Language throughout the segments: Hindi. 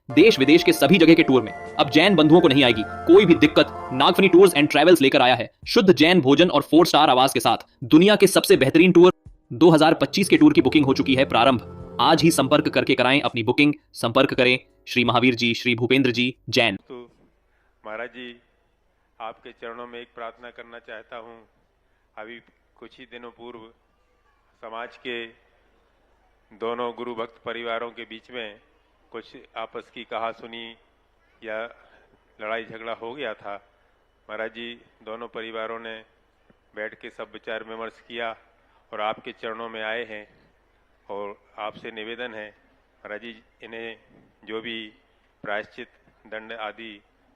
देश विदेश के सभी जगह के टूर में अब जैन बंधुओं को नहीं आएगी कोई भी दिक्कत। नागफनी टूर्स एंड ट्रैवल्स लेकर आया है शुद्ध जैन भोजन और 4 स्टार आवास के साथ दुनिया के सबसे बेहतरीन टूर। 2025 के टूर की बुकिंग हो चुकी है प्रारंभ। आज ही संपर्क करके कराएं अपनी बुकिंग। संपर्क करें श्री महावीर जी, श्री भूपेंद्र जी, जैन। तो महाराज जी, आपके चरणों में एक प्रार्थना करना चाहता हूँ। अभी कुछ ही दिनों पूर्व समाज के दोनों गुरु भक्त परिवारों के बीच में कुछ आपस की कहासुनी या लड़ाई झगड़ा हो गया था। महाराज जी, दोनों परिवारों ने बैठ के सब विचार विमर्श किया और आपके चरणों में आए हैं और आपसे निवेदन है महाराज जी, इन्हें जो भी प्रायश्चित दंड आदि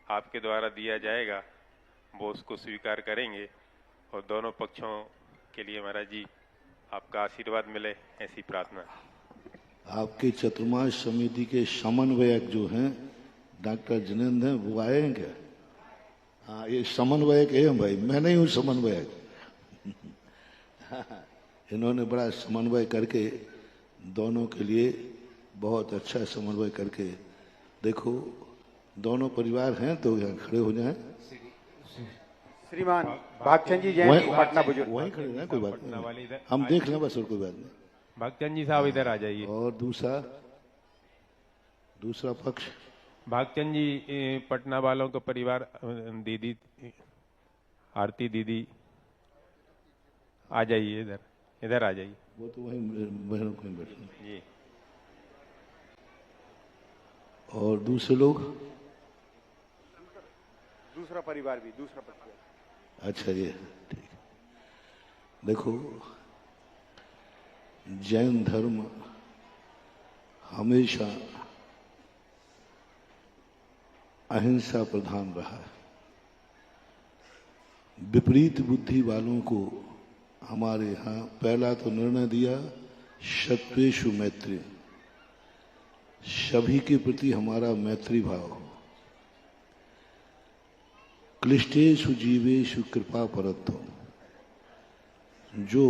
आपके द्वारा दिया जाएगा वो उसको स्वीकार करेंगे और दोनों पक्षों के लिए महाराज जी आपका आशीर्वाद मिले, ऐसी प्रार्थना। आपकी चतुर्मास समिति के समन्वयक जो हैं डॉक्टर जिनेंद्र हैं, वो आए हैं क्या? हाँ, ये समन्वयक है भाई, मैं नहीं हूँ समन्वयक। इन्होंने बड़ा समन्वय करके दोनों के लिए बहुत अच्छा समन्वय करके, देखो दोनों परिवार हैं तो यहाँ खड़े हो जाएं। श्रीमान भागचंद जी जैन पटना बुजुर्ग वहीं खड़े हैं, कोई बात नहीं, हम देख लें बस, और कोई बात नहीं। भागचंद जी साहब इधर आ जाइए। और दूसरा पक्ष भागचंद जी पटना वालों का परिवार, दीदी आरती दीदी आ जाइए, इधर आ जाइए। वो तो वहीं बहनों को बैठे जी। और दूसरे लोग, दूसरा परिवार भी, दूसरा परिवार। अच्छा ये ठीक। देखो, जैन धर्म हमेशा अहिंसा प्रधान रहा है। विपरीत बुद्धि वालों को हमारे यहाँ पहला तो निर्णय दिया शत्रुषु मैत्री, सभी के प्रति हमारा मैत्री भाव हो। क्लिष्टेषु जीवेषु कृपा परत्व, जो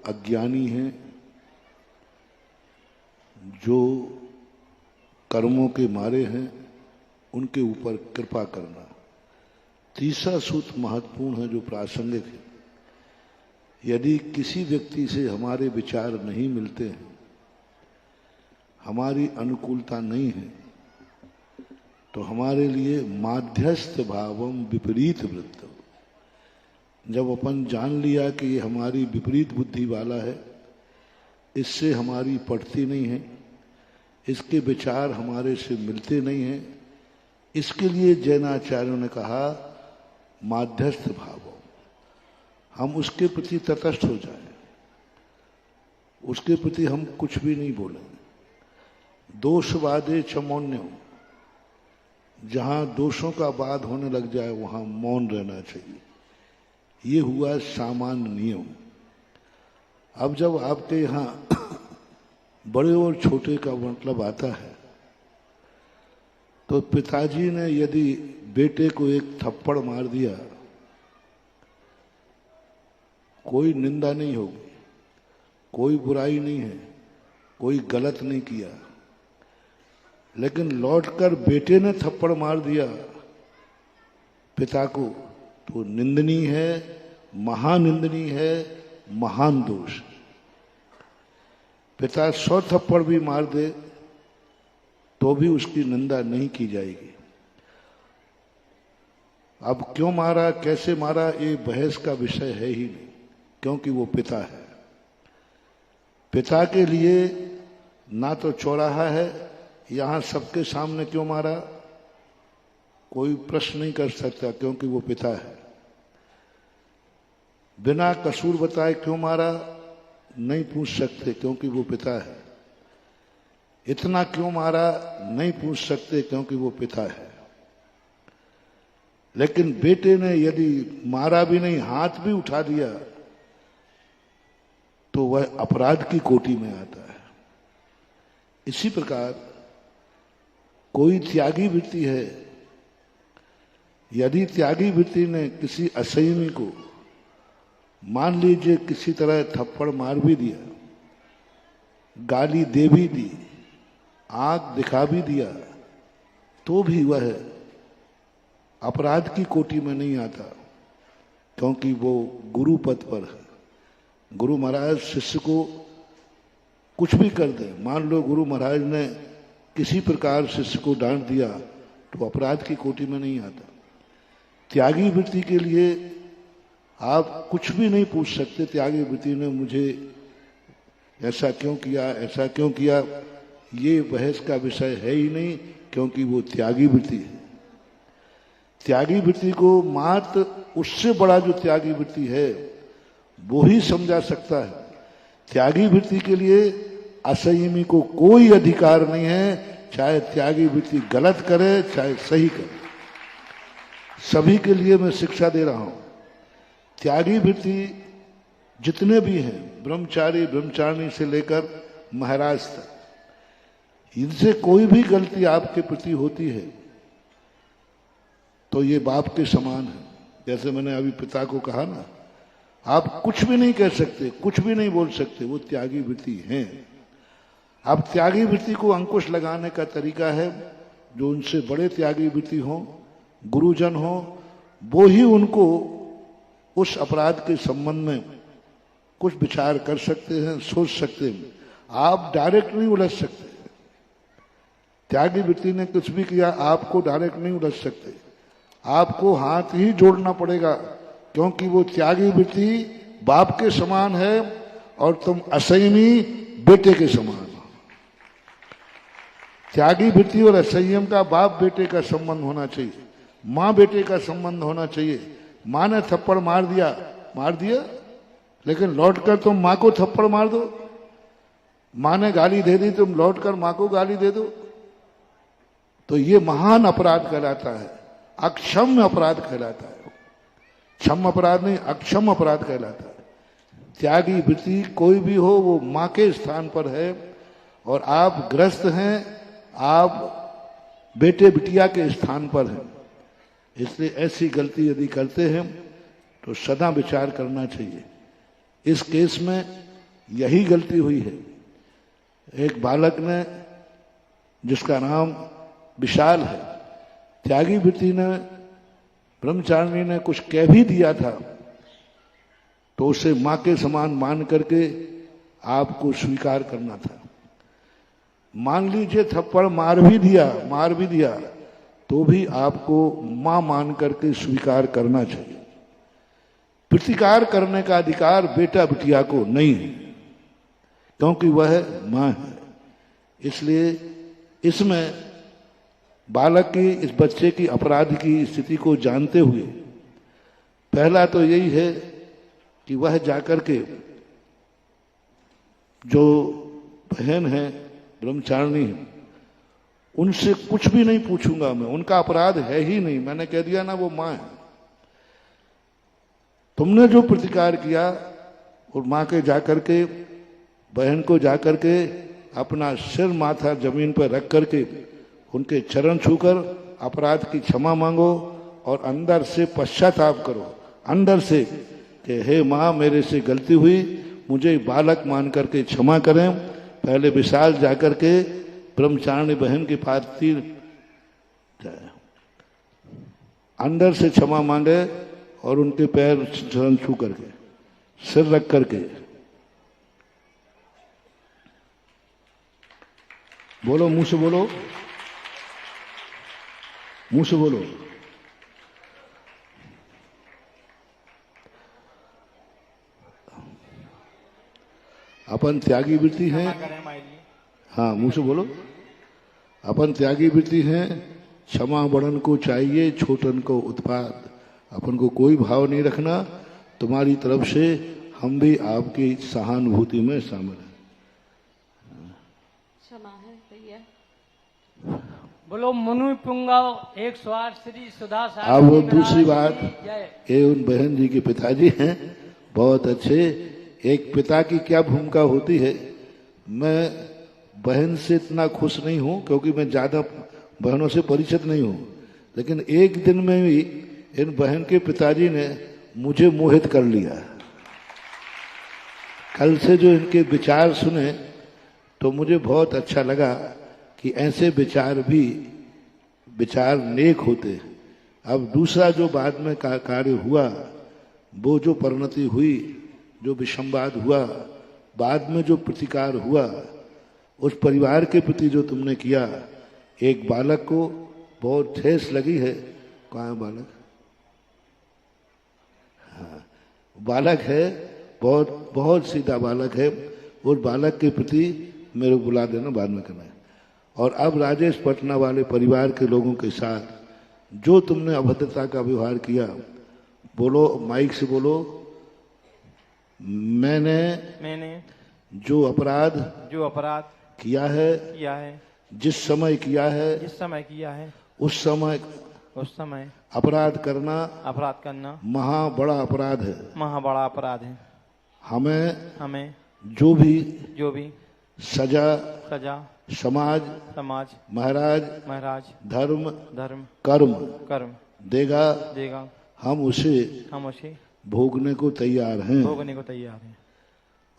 अज्ञानी हैं, जो कर्मों के मारे हैं, उनके ऊपर कृपा करना। तीसरा सूत्र महत्वपूर्ण है जो प्रासंगिक है। यदि किसी व्यक्ति से हमारे विचार नहीं मिलते हैं, हमारी अनुकूलता नहीं है, तो हमारे लिए माध्यस्थ भावम विपरीत वृत्तम, जब अपन जान लिया कि ये हमारी विपरीत बुद्धि वाला है, इससे हमारी पटती नहीं है, इसके विचार हमारे से मिलते नहीं हैं, इसके लिए जैनाचार्यों ने कहा माध्यस्थ भाव, हम उसके प्रति तटस्थ हो जाएं, उसके प्रति हम कुछ भी नहीं बोलें। दोषवादे चमौन्यो, जहां दोषों का वाद होने लग जाए वहां मौन रहना चाहिए। ये हुआ सामान्य नियम। अब जब आपके यहाँ बड़े और छोटे का मतलब आता है, तो पिताजी ने यदि बेटे को एक थप्पड़ मार दिया, कोई निंदा नहीं होगी, कोई बुराई नहीं है, कोई गलत नहीं किया। लेकिन लौटकर बेटे ने थप्पड़ मार दिया पिता को, तो निंदनीय है, महानिंदनीय है, महान दोष। पिता 100 थप्पड़ भी मार दे तो भी उसकी निंदा नहीं की जाएगी। अब क्यों मारा, कैसे मारा, ये बहस का विषय है ही नहीं, क्योंकि वो पिता है। पिता के लिए ना तो चौराहा है, यहां सबके सामने क्यों मारा, कोई प्रश्न नहीं कर सकता, क्योंकि वो पिता है। बिना कसूर बताए क्यों मारा, नहीं पूछ सकते, क्योंकि वो पिता है। इतना क्यों मारा, नहीं पूछ सकते, क्योंकि वो पिता है। लेकिन बेटे ने यदि मारा भी नहीं, हाथ भी उठा दिया, तो वह अपराध की कोटि में आता है। इसी प्रकार कोई त्यागी वृत्ति है, यदि त्यागी वृत्ति ने किसी असंयमी को मान लीजिए किसी तरह थप्पड़ मार भी दिया, गाली दे भी दी, आंख दिखा भी दिया, तो भी वह अपराध की कोटि में नहीं आता, क्योंकि वो गुरु पद पर है। गुरु महाराज शिष्य को कुछ भी कर दे, मान लो गुरु महाराज ने किसी प्रकार शिष्य को डांट दिया, तो अपराध की कोटि में नहीं आता। त्यागी वृत्ति के लिए आप कुछ भी नहीं पूछ सकते, त्यागी वृत्ति ने मुझे ऐसा क्यों किया, ऐसा क्यों किया, ये बहस का विषय है ही नहीं, क्योंकि वो त्यागी वृत्ति है। त्यागी वृत्ति को मात्र उससे बड़ा जो त्यागी वृत्ति है वो ही समझा सकता है। त्यागी वृत्ति के लिए असंयमी को कोई अधिकार नहीं है, चाहे त्यागी वृत्ति गलत करे चाहे सही करे। सभी के लिए मैं शिक्षा दे रहा हूं। त्यागी वृत्ति जितने भी हैं, ब्रह्मचारी ब्रह्मचारिणी से लेकर महाराज तक, इनसे कोई भी गलती आपके प्रति होती है तो ये बाप के समान है। जैसे मैंने अभी पिता को कहा ना, आप कुछ भी नहीं कह सकते, कुछ भी नहीं बोल सकते, वो त्यागी वृत्ति हैं। आप त्यागी वृत्ति को अंकुश लगाने का तरीका है, जो उनसे बड़े त्यागी वृत्ति हों, गुरुजन हों, वो ही उनको उस अपराध के संबंध में कुछ विचार कर सकते हैं, सोच सकते हैं। आप डायरेक्ट नहीं उलझ सकते। त्यागी वृत्ति ने कुछ भी किया, आपको डायरेक्ट नहीं उलझ सकते, आपको हाथ ही जोड़ना पड़ेगा, क्योंकि वो त्यागी वृत्ति बाप के समान है और तुम असंयमी बेटे के समान हो। त्यागी वृत्ति और असंयम का बाप बेटे का संबंध होना चाहिए, माँ बेटे का संबंध होना चाहिए। माँ ने थप्पड़ मार दिया, लेकिन लौटकर तुम माँ को थप्पड़ मार दो। माँ ने गाली दे दी, तुम लौटकर माँ को गाली दे दो, तो ये महान अपराध कहलाता है, अक्षम्य अपराध कहलाता है। क्षम अपराध नहीं, अक्षम अपराध कहलाता है। त्यागी वृत्ति कोई भी हो, वो माँ के स्थान पर है और आप ग्रस्त हैं, आप बेटे बिटिया के स्थान पर हैं। इसलिए ऐसी गलती यदि करते हैं तो सदा विचार करना चाहिए। इस केस में यही गलती हुई है। एक बालक ने, जिसका नाम विशाल है, त्यागी वृत्ति ने, ब्रह्मचारिणी ने कुछ कह भी दिया था, तो उसे मां के समान मान करके आपको स्वीकार करना था। मान लीजिए थप्पड़ मार भी दिया, तो भी आपको मां मान करके स्वीकार करना चाहिए। प्रतिकार करने का अधिकार बेटा बिटिया को नहीं है, क्योंकि वह मां है। इसलिए इसमें बालक की, इस बच्चे की अपराध की स्थिति को जानते हुए पहला तो यही है कि वह जाकर के जो बहन है, ब्रह्मचारिणी है, उनसे कुछ भी नहीं पूछूंगा मैं, उनका अपराध है ही नहीं। मैंने कह दिया ना, वो मां है। तुमने जो प्रतिकार किया, और मां के जाकर के, बहन को जाकर के अपना सिर माथा जमीन पर रख करके उनके चरण छूकर अपराध की क्षमा मांगो और अंदर से पश्चाताप करो, अंदर से कि हे मां, मेरे से गलती हुई, मुझे बालक मान करके क्षमा करें। पहले विशाल जाकर के ब्रह्मचारिणी बहन के पास तीर जाए, अंदर से क्षमा मांगे और उनके पैर चरण छू करके, सिर रख करके बोलो, मुंह से बोलो, मुंह से बोलो। अपन त्यागी वृत्ति हैं, हाँ मुंह से बोलो। अपन त्यागी वृत्ति हैं, क्षमा बड़न को चाहिए, छोटन को उत्पाद। अपन को कोई भाव नहीं रखना, तुम्हारी तरफ से हम भी आपकी सहानुभूति में शामिल हैं। क्षमा है भैया। बोलो मुनु पुंगाओ 108 श्री सुधा सागर। अब वो दूसरी बात, ये उन बहन जी के पिताजी हैं, बहुत अच्छे। एक पिता की क्या भूमिका होती है, मैं बहन से इतना खुश नहीं हूं क्योंकि मैं ज्यादा बहनों से परिचित नहीं हूं, लेकिन एक दिन में भी इन बहन के पिताजी ने मुझे मोहित कर लिया। कल से जो इनके विचार सुने तो मुझे बहुत अच्छा लगा कि ऐसे विचार भी विचार नेक होते। अब दूसरा जो बाद में कार्य हुआ, वो जो परिणति हुई, जो विषमवाद हुआ, बाद में जो प्रतिकार हुआ, उस परिवार के प्रति जो तुमने किया, एक बालक को बहुत ठेस लगी है। कहाँ है बालक? हाँ, बालक है, बहुत बहुत सीधा बालक है। उस बालक के प्रति मेरे को बुला देना, बाद में करना है। और अब राजेश पटना वाले परिवार के लोगों के साथ जो तुमने अभद्रता का व्यवहार किया, बोलो, माइक से बोलो। मैंने जो अपराध किया है, जिस समय किया है, उस समय अपराध करना महा बड़ा अपराध है। हमें जो भी सजा समाज महाराज धर्म कर्म देगा, हम उसे भोगने को तैयार हैं।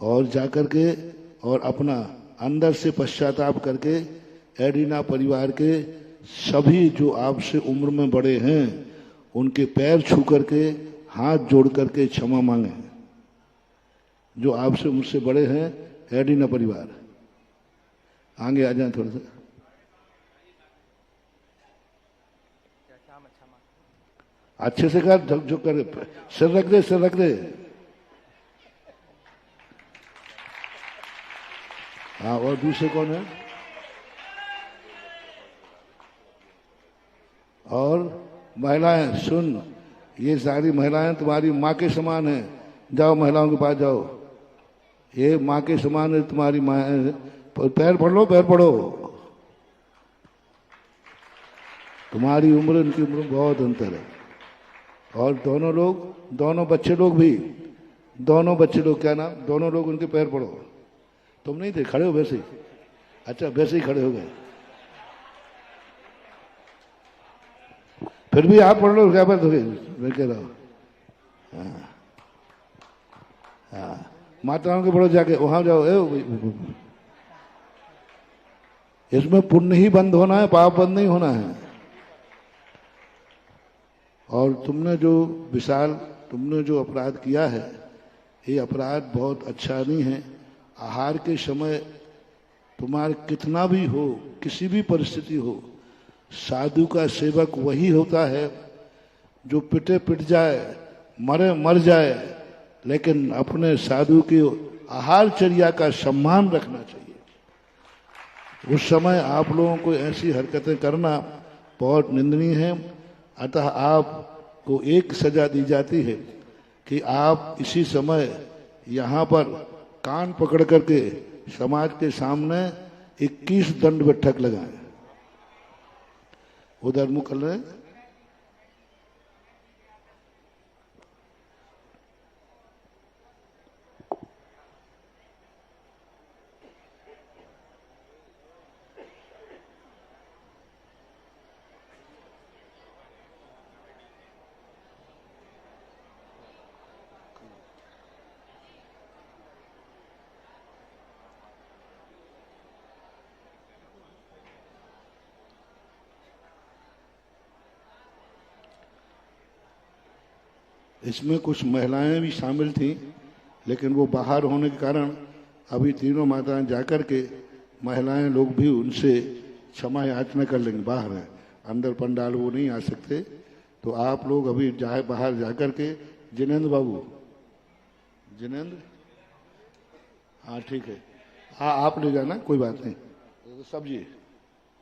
और जाकर के और अपना अंदर से पश्चाताप करके एडिना परिवार के सभी जो आपसे उम्र में बड़े हैं, उनके पैर छू करके, हाथ जोड़ करके क्षमा मांगे। जो आपसे मुझसे बड़े हैं, एडिना परिवार, आगे आ जाए थोड़ा सा। अच्छे से कर, झुक झुक कर, सिर रख दे। हाँ, और दूसरे कौन है? और महिलाएं सुन, ये सारी महिलाएं तुम्हारी माँ के समान हैं। जाओ, महिलाओं के पास जाओ। ये माँ के समान है, तुम्हारी माँ है। पैर पढ़ो। तुम्हारी उम्र उनकी उम्र में बहुत अंतर है। और दोनों बच्चे लोग क्या नाम, दोनों लोग उनके पैर पड़ो। तुम नहीं थे, खड़े हो वैसे ही? अच्छा, वैसे ही खड़े हो गए। फिर भी आप पढ़ लो, क्या बात हो गई? मैं कह रहा हूँ, हाँ, माताओं के पढ़ो, जाके वहां जाओ। इसमें पुण्य ही बंद होना है, पाप बंद नहीं होना है। और तुमने जो अपराध किया है, ये अपराध बहुत अच्छा नहीं है। आहार के समय तुम्हारे कितना भी हो, किसी भी परिस्थिति हो, साधु का सेवक वही होता है जो पिट जाए, मर जाए, लेकिन अपने साधु की आहारचर्या का सम्मान रखना चाहिए। उस समय आप लोगों को ऐसी हरकतें करना बहुत निंदनीय है। अतः आपको एक सजा दी जाती है कि आप इसी समय यहाँ पर कान पकड़ करके समाज के सामने 21 दंड बैठक लगाएं। उधर मुख कर रहे। इसमें कुछ महिलाएं भी शामिल थी, लेकिन वो बाहर होने के कारण अभी तीनों माताएं जाकर के महिलाएं लोग भी उनसे क्षमा याचना कर लेंगे। बाहर है, अंदर पंडाल वो नहीं आ सकते। तो आप लोग अभी बाहर जाकर के, जिनेंद्र बाबू, हाँ ठीक है, हाँ आप ले जाना, कोई बात नहीं। तो सब्जी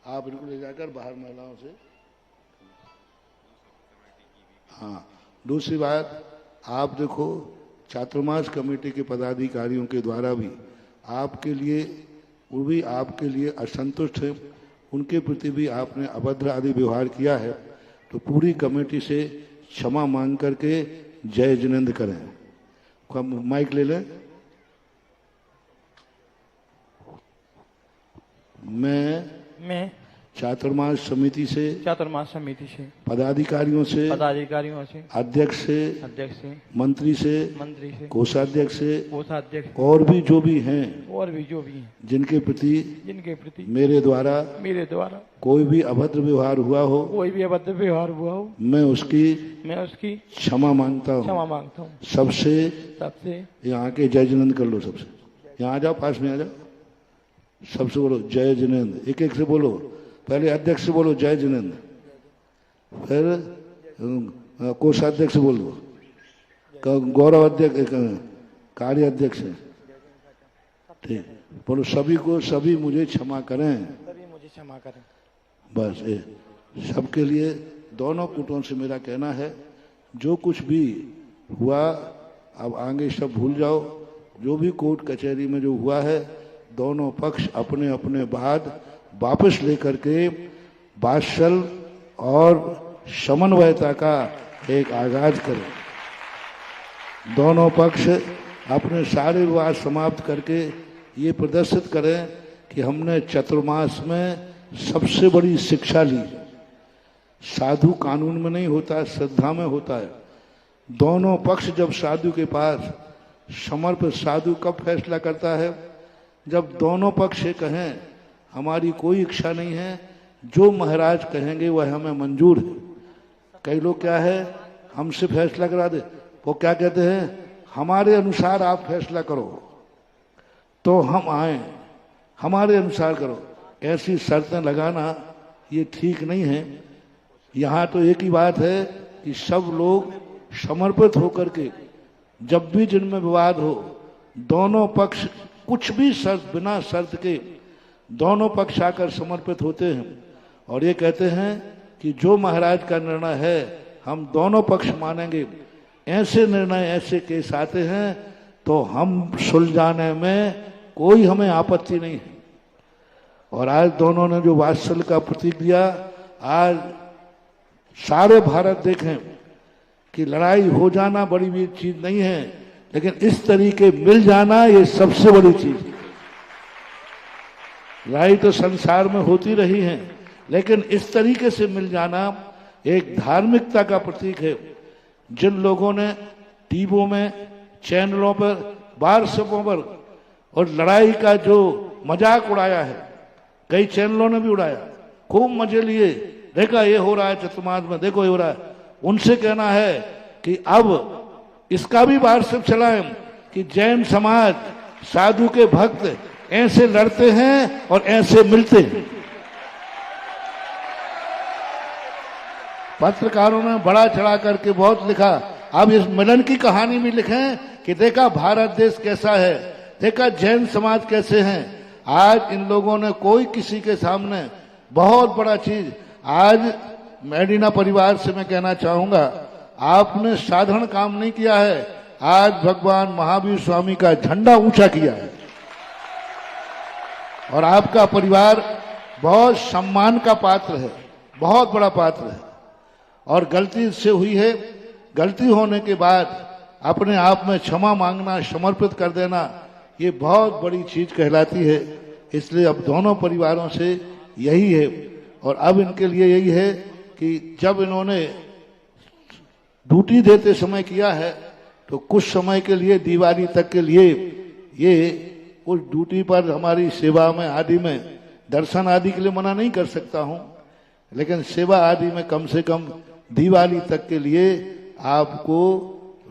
आप इनको ले जाकर बाहर महिलाओं से। हाँ, दूसरी बात, आप देखो, चातुर्मास कमेटी के पदाधिकारियों के द्वारा भी आपके लिए असंतुष्ट हैं, उनके प्रति भी आपने अभद्र आदि व्यवहार किया है। तो पूरी कमेटी से क्षमा मांग करके जय जिनेंद्र करें। माइक ले लें। मैं चातुर्मास समिति से, चातुर्मास समिति से, पदाधिकारियों से, पदाधिकारियों से, अध्यक्ष से, अध्यक्ष से, मंत्री से, मंत्री से, कोषाध्यक्ष से, कोषाध्यक्ष और भी जो भी हैं, और भी जो भी हैं, जिनके जिनके प्रति मेरे द्वारा कोई भी अभद्र व्यवहार हुआ हो, कोई भी अभद्र व्यवहार हुआ हो, मैं उसकी क्षमा मांगता हूँ। सबसे यहाँ के जय जिनेंद्र कर लो, सबसे यहाँ आ जाओ, पास में आ जाओ, सबसे बोलो जय जिनेंद्र, एक एक से बोलो। पहले अध्यक्ष से बोलो जय जिनेंद्र, फिर कोषाध्यक्ष से बोलो, गौरव अध्यक्ष, कार्य अध्यक्ष, ठीक, बोलो सभी को, सभी मुझे क्षमा करें, बस सबके लिए दोनों कूटों से मेरा कहना है, जो कुछ भी हुआ अब आगे सब भूल जाओ। जो भी कोर्ट कचहरी में जो हुआ है, दोनों पक्ष अपने अपने बात वापस लेकर के वात्सल और समन्वयता का एक आगाज करें। दोनों पक्ष अपने सारे विवाद समाप्त करके ये प्रदर्शित करें कि हमने चतुर्मास में सबसे बड़ी शिक्षा ली। साधु कानून में नहीं होता, श्रद्धा में होता है। दोनों पक्ष जब साधु के पास, समर्पित साधु कब फैसला करता है, जब दोनों पक्ष कहें हमारी कोई इच्छा नहीं है, जो महाराज कहेंगे वह हमें मंजूर है। कई लोग क्या है, हमसे फैसला करा दे, वो क्या कहते हैं, हमारे अनुसार आप फैसला करो तो हम आए, हमारे अनुसार करो। ऐसी शर्तें लगाना ये ठीक नहीं है। यहाँ तो एक ही बात है कि सब लोग समर्पित होकर के, जब भी जिनमें विवाद हो, दोनों पक्ष कुछ भी शर्त, बिना शर्त के दोनों पक्ष आकर समर्पित होते हैं और ये कहते हैं कि जो महाराज का निर्णय है हम दोनों पक्ष मानेंगे। ऐसे निर्णय, ऐसे केस आते हैं तो हम सुलझाने में कोई हमें आपत्ति नहीं है। और आज दोनों ने जो वात्सल्य का प्रतीक दिया, आज सारे भारत देखें कि लड़ाई हो जाना बड़ी भी चीज नहीं है, लेकिन इस तरीके मिल जाना ये सबसे बड़ी चीज है। लड़ाई तो संसार में होती रही है, लेकिन इस तरीके से मिल जाना एक धार्मिकता का प्रतीक है। जिन लोगों ने टीवियों में, चैनलों पर, व्हाट्सएपों पर और लड़ाई का जो मजाक उड़ाया है, कई चैनलों ने भी उड़ाया, खूब मजे लिए, देखा ये हो रहा है चतुर्मास में, देखो ये हो रहा है। उनसे कहना है कि अब इसका भी व्हाट्सएप चलाएं कि जैन समाज, साधु के भक्त ऐसे लड़ते हैं और ऐसे मिलते हैं। पत्रकारों ने बड़ा चढ़ा करके बहुत लिखा। अब इस मिलन की कहानी भी लिखें कि देखा भारत देश कैसा है, देखा जैन समाज कैसे हैं। आज इन लोगों ने कोई किसी के सामने बहुत बड़ा चीज, आज मेडिना परिवार से मैं कहना चाहूंगा, आपने साधारण काम नहीं किया है, आज भगवान महावीर स्वामी का झंडा ऊंचा किया है और आपका परिवार बहुत सम्मान का पात्र है, बहुत बड़ा पात्र है। और गलती से हुई है, गलती होने के बाद अपने आप में क्षमा मांगना, समर्पित कर देना, ये बहुत बड़ी चीज कहलाती है। इसलिए अब दोनों परिवारों से यही है और अब इनके लिए यही है कि जब इन्होंने ड्यूटी देते समय किया है तो कुछ समय के लिए, दिवाली तक के लिए, ये उस ड्यूटी पर हमारी सेवा में आदि में, दर्शन आदि के लिए मना नहीं कर सकता हूं, लेकिन सेवा आदि में कम से कम दिवाली तक के लिए आपको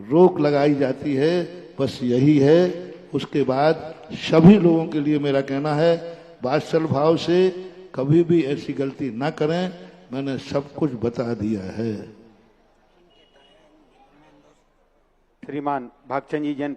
रोक लगाई जाती है। बस यही है। उसके बाद सभी लोगों के लिए मेरा कहना है, वात्सल भाव से कभी भी ऐसी गलती ना करें। मैंने सब कुछ बता दिया है। श्रीमान भागचंद जी जैन